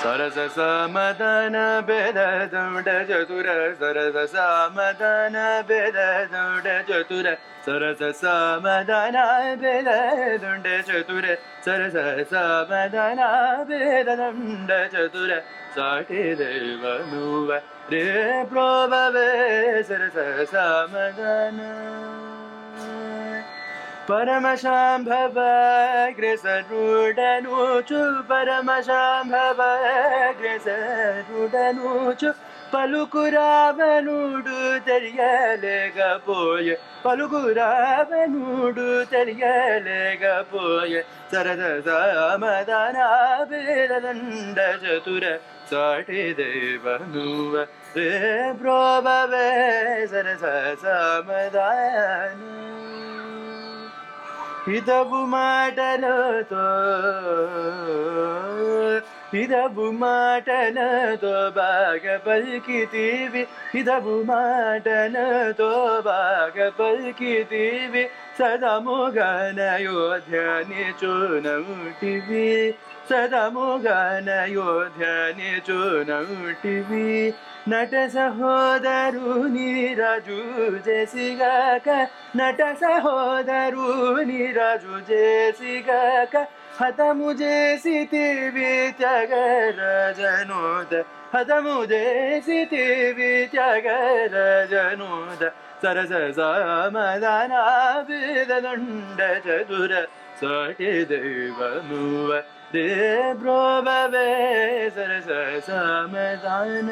सरस समदन भेद दौड चतुर सरस समदन भेद दौड चतुर सरस समदन भेद दौड चतुर सरस समदन भेद दौड चतुर साठि देवनुव रे प्रोभवे सरस समदन परमशाम्भव अग्रेसरुडनुचु परमशाम्भव अग्रेसरुडनुचु పలుకురావనుడు తెలియలేకపోయే పలుకురావనుడు తెలియలేకపోయే సరద సమదన వేదండ చతుర సాటి దేవనువ రే ప్రోభవే సరస సమదాన ಹಿತವು ಮಾಡಲತೋ ಹಿತವು ಮಾಡಲತೋ ಭಾಗ ಪಲ್ಕಿತೀವಿ ಹಿತವು ಮಾಡಲತೋ ಭಾಗ ಪಲ್ಕಿತೀವಿ ಸದಾ ಮುಗನ ಯೋಧ್ಯನೆ ಚೋನೌಟಿವಿ ಸದಾ ಮುಗನ ಯೋಧ್ಯನೆ ಚೋನೌಟಿವಿ ನಟ ಸಹೋದರು ನೀರಾಜು ಜೇಸಿಗಾಕ ನಟ ಸಹೋದರು ನೀರಾಜು ಜೇಸಿಗಾಕ ಹತಮು ಜೇಸಿತೀವಿ ತ್ಯಾಗರ ಜನೋದ ಹತಮು ಜೇಸಿತೀವಿ ತ್ಯಾಗರ ಜನೋದ ಸರಸ ಸಮದಾನ ವೇದದಂಡ ಚತುರ ಸಾಟಿ ದೇವನುವ ದೇ ಪ್ರೋಭವೇ ಸರಸ ಸಮದಾನ